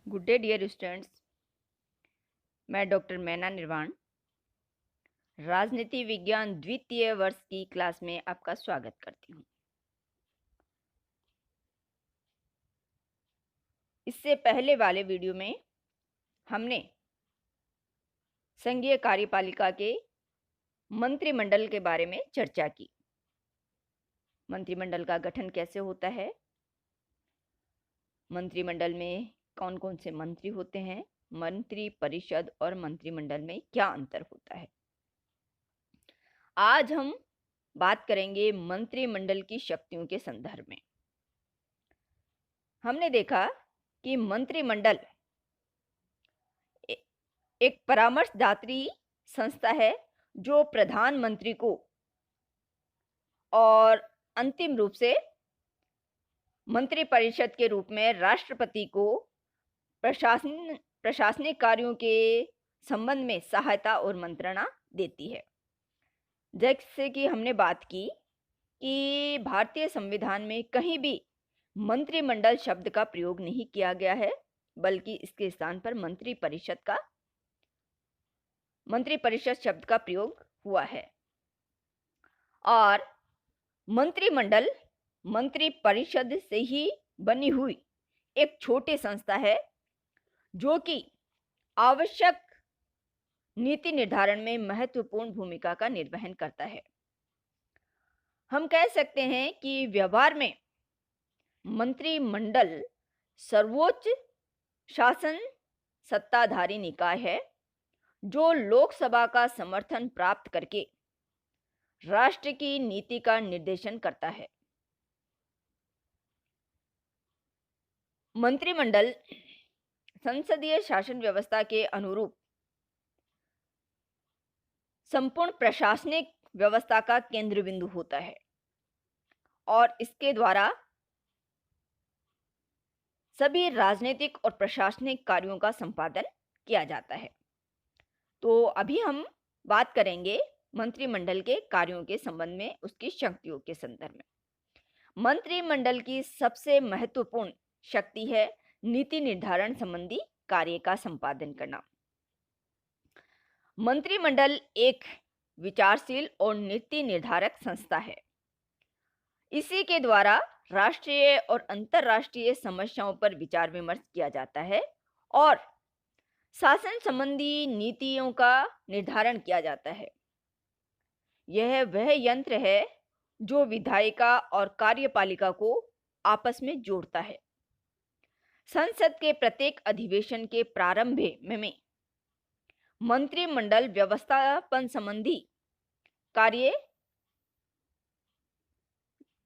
Good day dear students. मैं doctor Maina Nirvan राजनीति विज्ञान द्वितीय वर्ष की क्लास में आपका स्वागत करती हूँ। इससे पहले वाले वीडियो में हमने संघीय कार्यपालिका के मंत्रिमंडल के बारे में चर्चा की। मंत्रिमंडल का गठन कैसे होता है, मंत्रिमंडल में कौन कौन से मंत्री होते हैं, मंत्री परिषद और मंत्रिमंडल में क्या अंतर होता है। आज हम बात करेंगे मंत्रिमंडल की शक्तियों के संदर्भ में। हमने देखा कि मंत्रिमंडल एक परामर्शदात्री संस्था है जो प्रधानमंत्री को और अंतिम रूप से मंत्रिपरिषद के रूप में राष्ट्रपति को प्रशासनिक कार्यों के संबंध में सहायता और मंत्रणा देती है। जैसे कि हमने बात की कि भारतीय संविधान में कहीं भी मंत्रिमंडल शब्द का प्रयोग नहीं किया गया है, बल्कि इसके स्थान पर मंत्रिपरिषद शब्द का प्रयोग हुआ है। और मंत्रिमंडल मंत्रिपरिषद से ही बनी हुई एक छोटी संस्था है जो कि आवश्यक नीति निर्धारण में महत्वपूर्ण भूमिका का निर्वहन करता है। हम कह सकते हैं कि व्यवहार में मंत्रिमंडल सर्वोच्च शासन सत्ताधारी निकाय है जो लोकसभा का समर्थन प्राप्त करके राष्ट्र की नीति का निर्देशन करता है। मंत्रिमंडल संसदीय शासन व्यवस्था के अनुरूप संपूर्ण प्रशासनिक व्यवस्था का केंद्र बिंदु होता है और इसके द्वारा सभी राजनीतिक और प्रशासनिक कार्यों का संपादन किया जाता है। तो अभी हम बात करेंगे मंत्रिमंडल के कार्यों के संबंध में, उसकी शक्तियों के संदर्भ में। मंत्रिमंडल की सबसे महत्वपूर्ण शक्ति है नीति निर्धारण संबंधी कार्य का संपादन करना। मंत्रिमंडल एक विचारशील और नीति निर्धारक संस्था है। इसी के द्वारा राष्ट्रीय और अंतर्राष्ट्रीय समस्याओं पर विचार विमर्श किया जाता है और शासन संबंधी नीतियों का निर्धारण किया जाता है। यह वह यंत्र है जो विधायिका और कार्यपालिका को आपस में जोड़ता है। संसद के प्रत्येक अधिवेशन के प्रारंभ में मंत्रिमंडल व्यवस्थापन संबंधी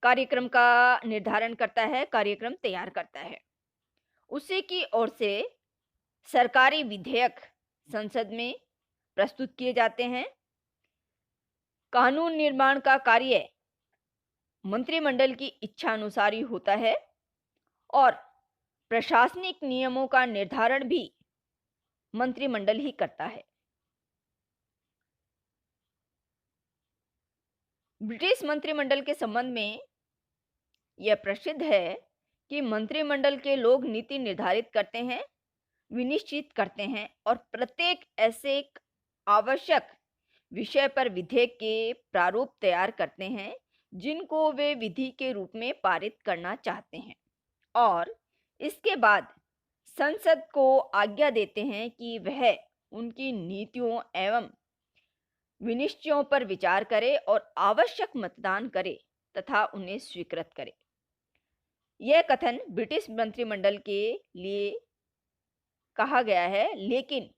कार्यक्रम का निर्धारण करता है, कार्यक्रम तैयार करता है। उसी की ओर से सरकारी विधेयक संसद में प्रस्तुत किए जाते हैं। कानून निर्माण का कार्य मंत्रिमंडल की इच्छा अनुसार ही होता है और प्रशासनिक नियमों का निर्धारण भी मंत्रिमंडल ही करता है। ब्रिटिश मंत्रिमंडल के संबंध में यह प्रसिद्ध है कि मंत्रिमंडल के लोग नीति निर्धारित करते हैं, विनिश्चित करते हैं और प्रत्येक ऐसे आवश्यक विषय पर विधेयक के प्रारूप तैयार करते हैं जिनको वे विधि के रूप में पारित करना चाहते हैं और इसके बाद संसद को आज्ञा देते हैं कि वह उनकी नीतियों एवं विनिश्चयों पर विचार करे और आवश्यक मतदान करे तथा उन्हें स्वीकृत करे। यह कथन ब्रिटिश मंत्रिमंडल के लिए कहा गया है, लेकिन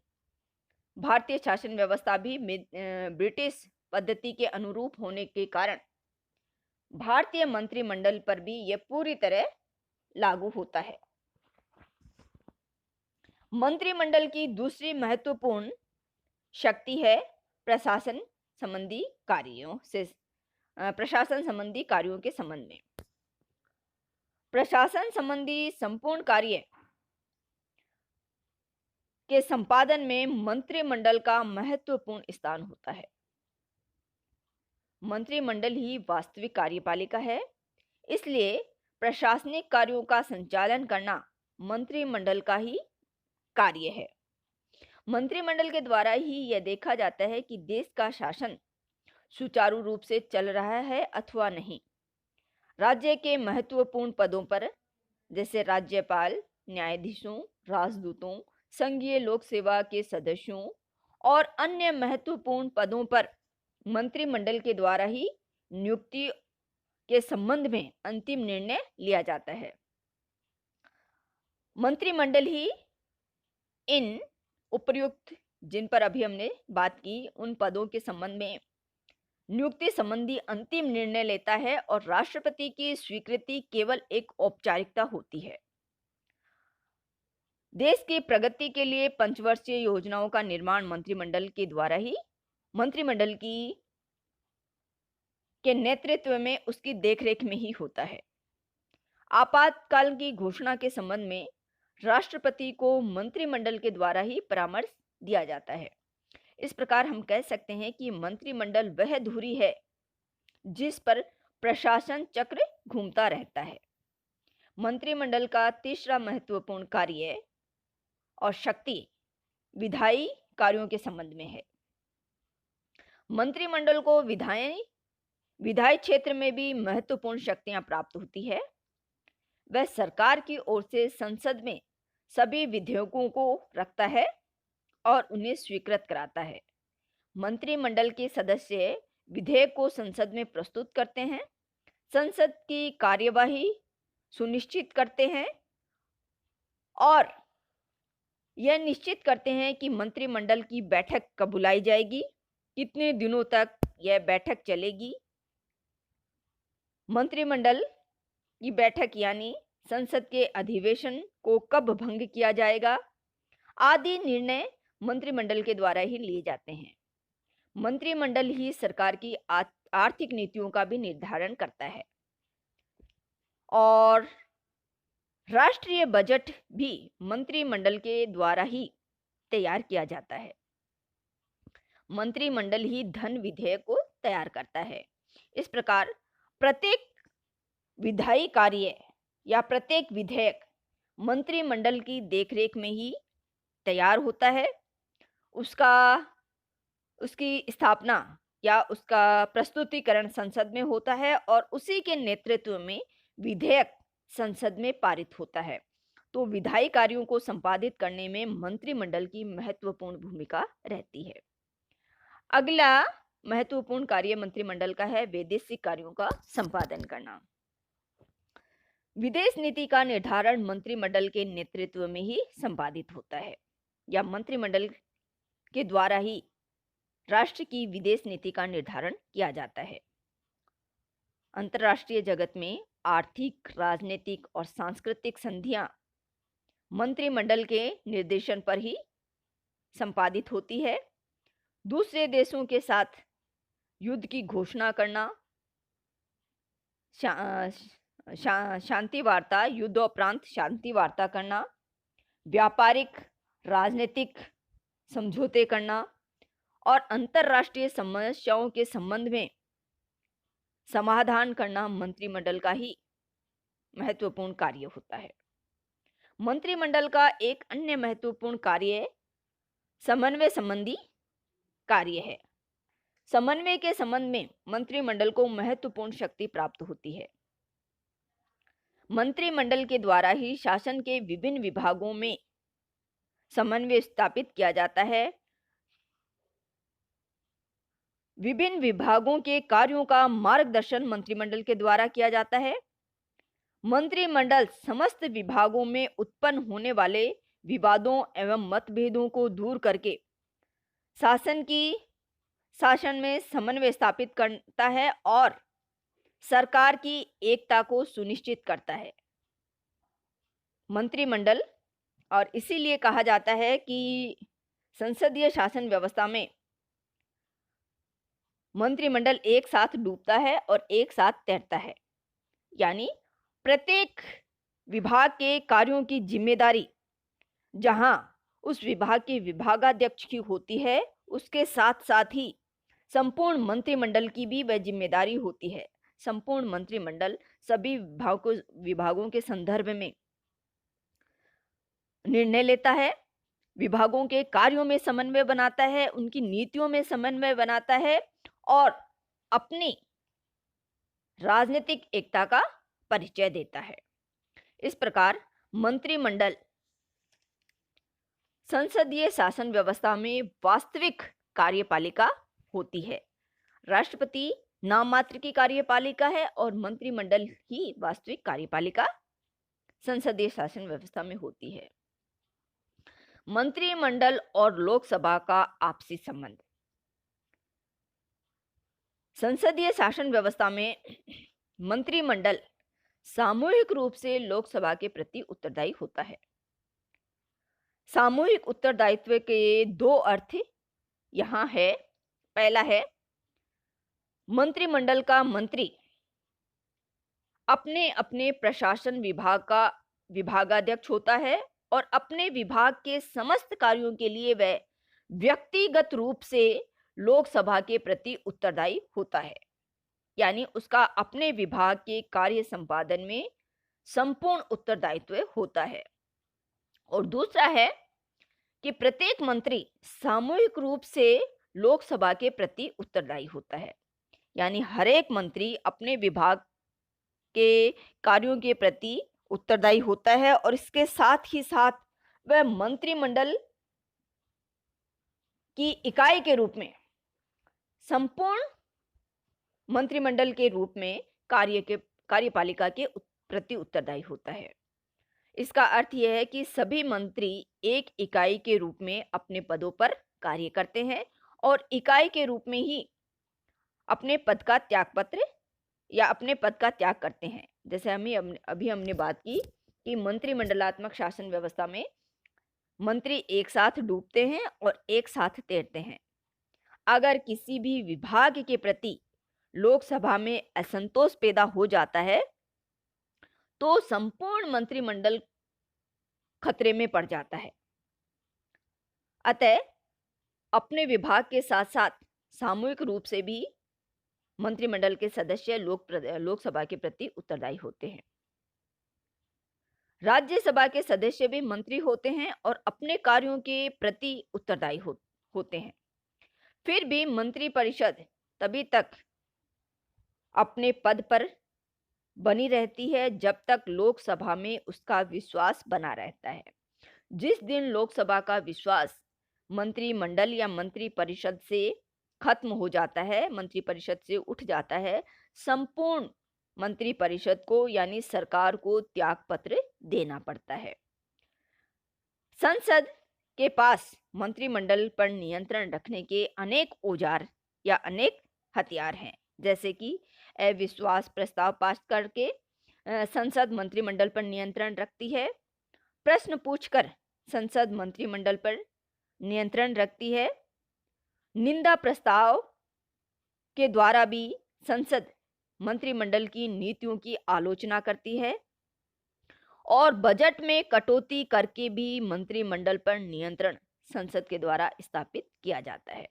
भारतीय शासन व्यवस्था भी ब्रिटिश पद्धति के अनुरूप होने के कारण भारतीय मंत्रिमंडल पर भी यह पूरी तरह लागू होता है। मंत्रिमंडल की दूसरी महत्वपूर्ण शक्ति है प्रशासन संबंधी कार्यों के संबंध में। प्रशासन संबंधी संपूर्ण कार्य के संपादन में मंत्रिमंडल का महत्वपूर्ण स्थान होता है। मंत्रिमंडल ही वास्तविक कार्यपालिका है, इसलिए प्रशासनिक कार्यों का संचालन करना मंत्रिमंडल का ही कार्य है। मंत्रिमंडल के द्वारा ही यह देखा जाता है कि देश का शासन सुचारू रूप से चल रहा है अथवा नहीं। राज्य के महत्वपूर्ण पदों पर जैसे राज्यपाल, न्यायाधीशों, राजदूतों, संघीय लोक सेवा के सदस्यों और अन्य महत्वपूर्ण पदों पर मंत्रिमंडल के द्वारा ही नियुक्ति के संबंध में अंतिम निर्णय लिया जाता है। मंत्रिमंडल ही इन उपर्युक्त जिन पर अभी हमने बात की उन पदों के संबंध में नियुक्ति संबंधी अंतिम निर्णय लेता है और राष्ट्रपति की स्वीकृति केवल एक औपचारिकता होती है। देश की प्रगति के लिए पंचवर्षीय योजनाओं का निर्माण मंत्रिमंडल के द्वारा ही मंत्रिमंडल की के नेतृत्व में उसकी देखरेख में ही होता है। आपातकाल की घोषणा के संबंध में राष्ट्रपति को मंत्रिमंडल के द्वारा ही परामर्श दिया जाता है। इस प्रकार हम कह सकते हैं कि मंत्रिमंडल वह धुरी है जिस पर प्रशासन चक्र घूमता रहता है। मंत्रिमंडल का तीसरा महत्वपूर्ण कार्य और शक्ति विधायी कार्यों के संबंध में है। मंत्रिमंडल को विधायी क्षेत्र में भी महत्वपूर्ण शक्तियां प्राप्त होती है। वह सरकार की ओर से संसद में सभी विधेयकों को रखता है और उन्हें स्वीकृत कराता है। मंत्रिमंडल के सदस्य विधेयक को संसद में प्रस्तुत करते हैं, संसद की कार्यवाही सुनिश्चित करते हैं और यह निश्चित करते हैं कि मंत्रिमंडल की बैठक कब बुलाई जाएगी, कितने दिनों तक यह बैठक चलेगी। मंत्रिमंडल की बैठक यानी संसद के अधिवेशन को कब भंग किया जाएगा आदि निर्णय मंत्रिमंडल के द्वारा ही लिए जाते हैं। मंत्रिमंडल ही सरकार की आर्थिक नीतियों का भी निर्धारण करता है और राष्ट्रीय बजट भी मंत्रिमंडल के द्वारा ही तैयार किया जाता है। मंत्रिमंडल ही धन विधेयक को तैयार करता है। इस प्रकार प्रत्येक विधायी कार्य या प्रत्येक विधेयक मंत्रिमंडल की देखरेख में ही तैयार होता है। उसकी स्थापना या उसका प्रस्तुतिकरण संसद में होता है और उसी के नेतृत्व में विधेयक संसद में पारित होता है। तो विधायी कार्यों को संपादित करने में मंत्रिमंडल की महत्वपूर्ण भूमिका रहती है। अगला महत्वपूर्ण कार्य मंत्रिमंडल का है वैदेशिक कार्यों का संपादन करना। विदेश नीति का निर्धारण मंत्रिमंडल के नेतृत्व में ही संपादित होता है या मंत्रिमंडल के द्वारा ही राष्ट्र की विदेश नीति का निर्धारण किया जाता है। अंतर्राष्ट्रीय जगत में आर्थिक, राजनीतिक और सांस्कृतिक संधियां मंत्रिमंडल के निर्देशन पर ही संपादित होती है। दूसरे देशों के साथ युद्ध की घोषणा करना, शांति वार्ता, युद्धोपरांत शांति वार्ता करना, व्यापारिक राजनीतिक समझौते करना और अंतर्राष्ट्रीय समस्याओं के संबंध में समाधान करना मंत्रिमंडल का ही महत्वपूर्ण कार्य होता है। मंत्रिमंडल का एक अन्य महत्वपूर्ण कार्य समन्वय संबंधी कार्य है। समन्वय के संबंध में मंत्रिमंडल को महत्वपूर्ण शक्ति प्राप्त होती है। मंत्रिमंडल के द्वारा ही शासन के विभिन्न विभागों में समन्वय स्थापित किया जाता है। विभिन्न विभागों के कार्यों का मार्गदर्शन मंत्रिमंडल के द्वारा किया जाता है। मंत्रिमंडल समस्त विभागों में उत्पन्न होने वाले विवादों एवं मतभेदों को दूर करके शासन में समन्वय स्थापित करता है और सरकार की एकता को सुनिश्चित करता है। मंत्रिमंडल, और इसीलिए कहा जाता है कि संसदीय शासन व्यवस्था में मंत्रिमंडल एक साथ डूबता है और एक साथ तैरता है, यानी प्रत्येक विभाग के कार्यों की जिम्मेदारी जहां उस विभाग के विभागाध्यक्ष की होती है, उसके साथ साथ ही संपूर्ण मंत्रिमंडल की भी वह जिम्मेदारी होती है। संपूर्ण मंत्रिमंडल सभी विभागों के संदर्भ में निर्णय लेता है विभागों के कार्यों में समन्वय बनाता है, उनकी नीतियों में समन्वय बनाता है और अपनी राजनीतिक एकता का परिचय देता है। इस प्रकार मंत्रिमंडल संसदीय शासन व्यवस्था में वास्तविक कार्यपालिका होती है। राष्ट्रपति नाम मात्र की कार्यपालिका है और मंत्रिमंडल ही वास्तविक कार्यपालिका संसदीय शासन व्यवस्था में होती है। मंत्रिमंडल और लोकसभा का आपसी संबंध। संसदीय शासन व्यवस्था में मंत्रिमंडल सामूहिक रूप से लोकसभा के प्रति उत्तरदायी होता है। सामूहिक उत्तरदायित्व के दो अर्थ यहाँ है। पहला है, मंत्रिमंडल का मंत्री अपने अपने प्रशासन विभाग का विभागाध्यक्ष होता है और अपने विभाग के समस्त कार्यों के लिए वह व्यक्तिगत रूप से लोकसभा के प्रति उत्तरदायी होता है। यानी उसका अपने विभाग के कार्य संपादन में संपूर्ण उत्तरदायित्व होता है। और दूसरा है कि प्रत्येक मंत्री सामूहिक रूप से लोकसभा के प्रति उत्तरदायी होता है। यानी हर एक मंत्री अपने विभाग के कार्यों के प्रति उत्तरदायी होता है और इसके साथ ही साथ वह मंत्रिमंडल की इकाई के रूप में संपूर्ण मंत्रिमंडल के रूप में कार्यपालिका के प्रति उत्तरदायी होता है। इसका अर्थ यह है कि सभी मंत्री एक इकाई के रूप में अपने पदों पर कार्य करते हैं और इकाई के रूप में ही अपने पद का त्यागपत्र या अपने पद का त्याग करते हैं। जैसे अभी हमने बात की कि मंत्रिमंडलात्मक शासन व्यवस्था में मंत्री एक साथ डूबते हैं और एक साथ तैरते हैं। अगर किसी भी विभाग के प्रति लोकसभा में असंतोष पैदा हो जाता है तो संपूर्ण मंत्रिमंडल खतरे में पड़ जाता है। अतः अपने विभाग के साथ साथ सामूहिक रूप से भी मंत्रिमंडल के सदस्य लोकसभा के प्रति उत्तरदायी होते हैं। राज्यसभा के सदस्य भी मंत्री होते हैं और अपने कार्यों के प्रति उत्तरदायी होते हैं। फिर भी मंत्रिपरिषद तभी तक अपने पद पर बनी रहती है जब तक लोकसभा में उसका विश्वास बना रहता है। जिस दिन लोकसभा का विश्वास मंत्रिमंडल या मंत्रिपरिषद से खत्म हो जाता है, मंत्रिपरिषद से उठ जाता है, संपूर्ण मंत्रिपरिषद को यानी सरकार को त्यागपत्र देना पड़ता है। संसद के पास मंत्रिमंडल पर नियंत्रण रखने के अनेक औजार या अनेक हथियार हैं। जैसे कि अविश्वास प्रस्ताव पास करके संसद मंत्रिमंडल पर नियंत्रण रखती है। प्रश्न पूछकर संसद मंत्रिमंडल पर नियंत्रण रखती है। निंदा प्रस्ताव के द्वारा भी संसद मंत्रिमंडल की नीतियों की आलोचना करती है और बजट में कटौती करके भी मंत्रिमंडल पर नियंत्रण संसद के द्वारा स्थापित किया जाता है।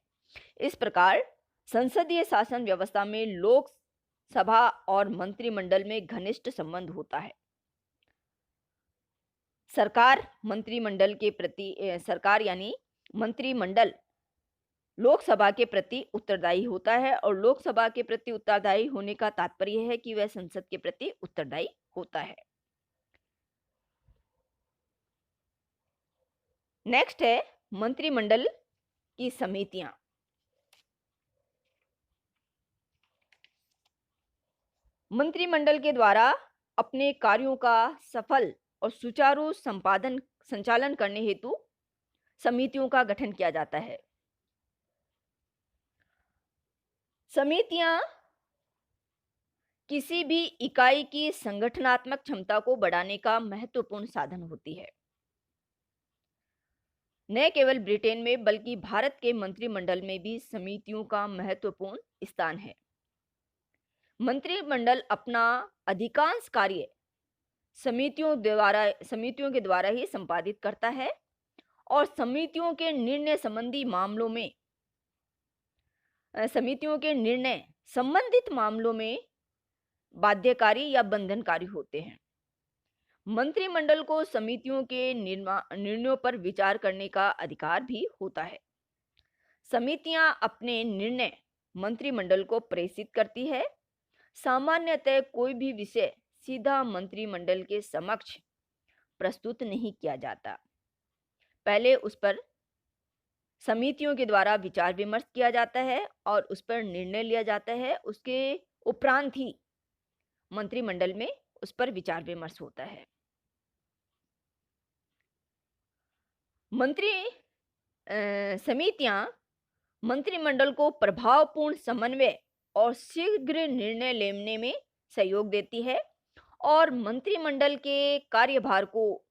इस प्रकार संसदीय शासन व्यवस्था में लोकसभा और मंत्रिमंडल में घनिष्ठ संबंध होता है। सरकार यानी मंत्रिमंडल लोकसभा के प्रति उत्तरदायी होता है और लोकसभा के प्रति उत्तरदायी होने का तात्पर्य है कि वह संसद के प्रति उत्तरदायी होता है। नेक्स्ट है मंत्रिमंडल की समितियां। मंत्रिमंडल के द्वारा अपने कार्यों का सफल और सुचारू संचालन करने हेतु समितियों का गठन किया जाता है। समितियां किसी भी इकाई की संगठनात्मक क्षमता को बढ़ाने का महत्वपूर्ण साधन होती है। न केवल ब्रिटेन में बल्कि भारत के मंत्रिमंडल में भी समितियों का महत्वपूर्ण स्थान है। मंत्रिमंडल अपना अधिकांश कार्य समितियों के द्वारा ही संपादित करता है और समितियों के निर्णय संबंधित मामलों में बाध्यकारी या बंधनकारी होते हैं। मंत्रिमंडल को समितियों के निर्णयों पर विचार करने का अधिकार भी होता है। समितियां अपने निर्णय मंत्रिमंडल को प्रेषित करती है। सामान्यतः कोई भी विषय सीधा मंत्रिमंडल के समक्ष प्रस्तुत नहीं किया जाता। पहले उस पर समितियों के द्वारा विचार विमर्श किया जाता है और उस पर निर्णय लिया जाता है। उसके उपरांत ही मंत्रिमंडल में उस पर विचार विमर्श होता है। समितियां मंत्रिमंडल को प्रभावपूर्ण समन्वय और शीघ्र निर्णय लेने में सहयोग देती है और मंत्रिमंडल के कार्यभार को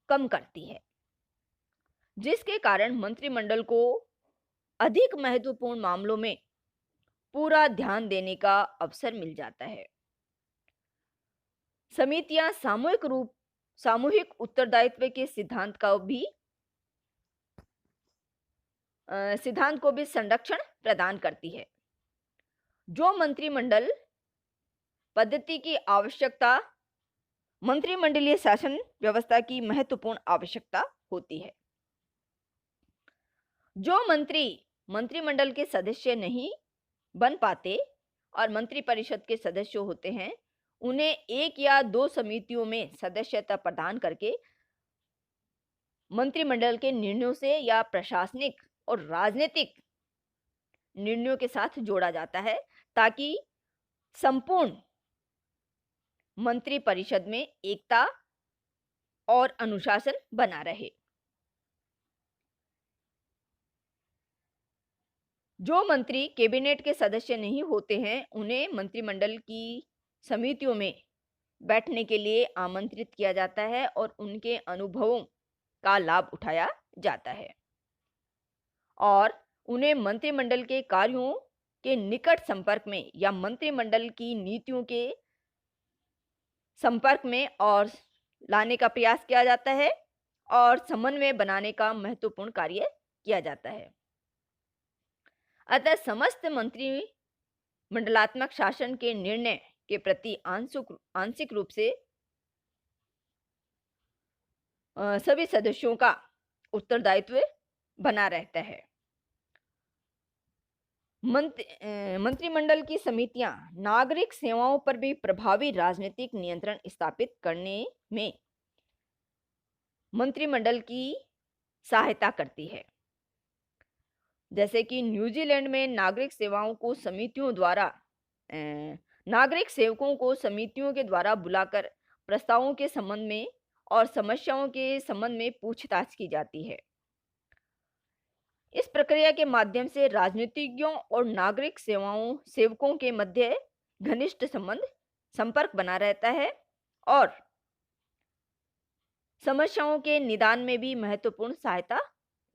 कम करती है, जिसके कारण मंत्रिमंडल को अधिक महत्वपूर्ण मामलों में पूरा ध्यान देने का अवसर मिल जाता है। समितियां सामूहिक उत्तरदायित्व के सिद्धांत को भी संरक्षण प्रदान करती है। जो मंत्रिमंडल पद्धति की आवश्यकता मंत्रिमंडलीय शासन व्यवस्था की महत्वपूर्ण आवश्यकता होती है। जो मंत्री मंत्रिमंडल के सदस्य नहीं बन पाते और मंत्रिपरिषद के सदस्य होते हैं, उन्हें एक या दो समितियों में सदस्यता प्रदान करके मंत्रिमंडल के निर्णयों से या प्रशासनिक और राजनीतिक निर्णयों के साथ जोड़ा जाता है, ताकि संपूर्ण मंत्रिपरिषद में एकता और अनुशासन बना रहे। जो मंत्री कैबिनेट के सदस्य नहीं होते हैं, उन्हें मंत्रिमंडल की समितियों में बैठने के लिए आमंत्रित किया जाता है और उनके अनुभवों का लाभ उठाया जाता है और उन्हें मंत्रिमंडल के कार्यों के निकट संपर्क में या मंत्रिमंडल की नीतियों के संपर्क में और लाने का प्रयास किया जाता है और समन्वय बनाने का महत्वपूर्ण कार्य किया जाता है। अतः समस्त मंत्रिमंडलात्मक शासन के निर्णय के प्रति आंशिक रूप से सभी सदस्यों का उत्तरदायित्व बना रहता है। मंत्रिमंडल की समितियां नागरिक सेवाओं पर भी प्रभावी राजनीतिक नियंत्रण स्थापित करने में मंत्रिमंडल की सहायता करती है। जैसे कि न्यूजीलैंड में नागरिक सेवकों को समितियों के द्वारा बुलाकर प्रस्तावों के संबंध में और समस्याओं के संबंध में पूछताछ की जाती है। इस प्रक्रिया के माध्यम से राजनीतिज्ञों और नागरिक सेवकों के मध्य घनिष्ठ संपर्क बना रहता है और समस्याओं के निदान में भी महत्वपूर्ण सहायता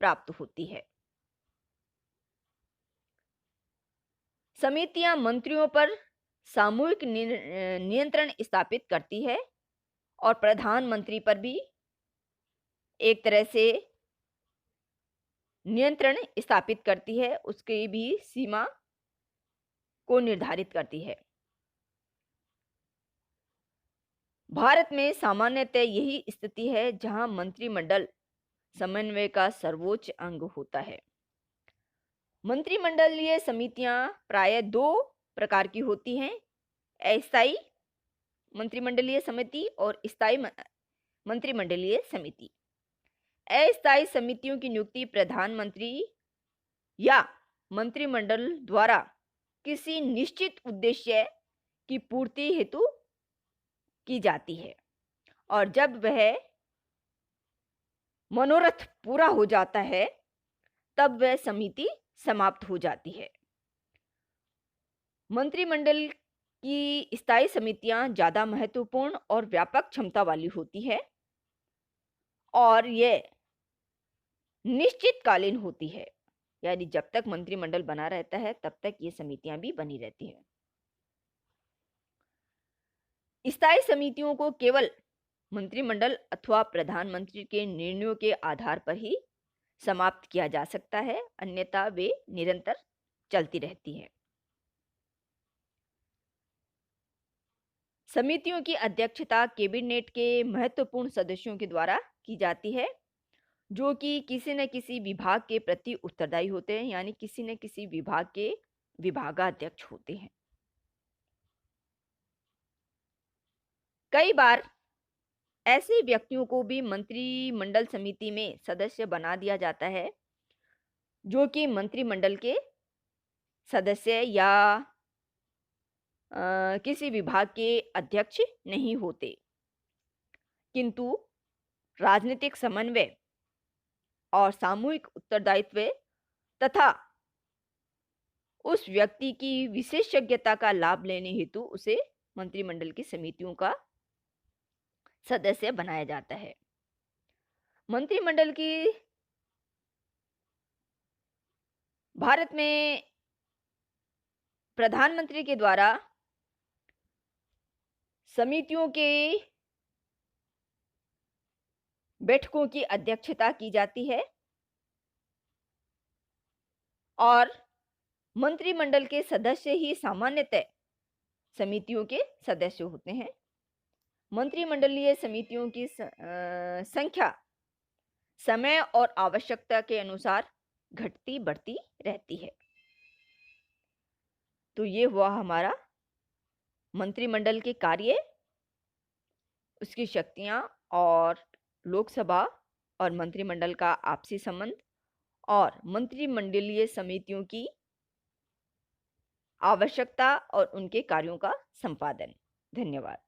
प्राप्त होती है। समितियां मंत्रियों पर सामूहिक नियंत्रण स्थापित करती है और प्रधानमंत्री पर भी एक तरह से नियंत्रण स्थापित करती है, उसकी भी सीमा को निर्धारित करती है। भारत में सामान्यतः यही स्थिति है, जहां मंत्रिमंडल समन्वय का सर्वोच्च अंग होता है। मंत्रिमंडलीय समितियां प्रायः दो प्रकार की होती हैं, अस्थायी मंत्रिमंडलीय समिति और स्थायी मंत्रिमंडलीय समिति। अस्थायी समितियों की नियुक्ति प्रधानमंत्री या मंत्रिमंडल द्वारा किसी निश्चित उद्देश्य की पूर्ति हेतु की जाती है और जब वह मनोरथ पूरा हो जाता है, तब वह समिति समाप्त हो जाती है। मंत्रिमंडल की स्थायी समितियां ज्यादा महत्वपूर्ण और व्यापक क्षमता वाली होती है और यह निश्चितकालीन होती है, यानी जब तक मंत्रिमंडल बना रहता है तब तक ये समितियां भी बनी रहती हैं। स्थायी समितियों को केवल मंत्रिमंडल अथवा प्रधानमंत्री के निर्णयों के आधार पर ही समाप्त किया जा सकता है, अन्यथा वे निरंतर चलती रहती है। समितियों की अध्यक्षता कैबिनेट के महत्वपूर्ण सदस्यों के द्वारा की जाती है, जो कि किसी न किसी विभाग के प्रति उत्तरदायी होते हैं, यानी किसी न किसी विभाग के विभागाध्यक्ष होते हैं। कई बार ऐसे व्यक्तियों को भी मंत्रिमंडल समिति में सदस्य बना दिया जाता है, जो कि मंत्रिमंडल के सदस्य या किसी विभाग के अध्यक्ष नहीं होते, किंतु राजनीतिक समन्वय और सामूहिक उत्तरदायित्व तथा उस व्यक्ति की विशेषज्ञता का लाभ लेने हेतु उसे मंत्रिमंडल की समितियों का सदस्य बनाया जाता है। मंत्रिमंडल की भारत में प्रधानमंत्री के द्वारा समितियों के बैठकों की अध्यक्षता की जाती है और मंत्रिमंडल के सदस्य ही सामान्यतः समितियों के सदस्य होते हैं। मंत्रिमंडलीय समितियों की संख्या समय और आवश्यकता के अनुसार घटती बढ़ती रहती है। तो ये हुआ हमारा मंत्रिमंडल के कार्य, उसकी शक्तियां और लोकसभा और मंत्रिमंडल का आपसी संबंध और मंत्रिमंडलीय समितियों की आवश्यकता और उनके कार्यों का संपादन। धन्यवाद।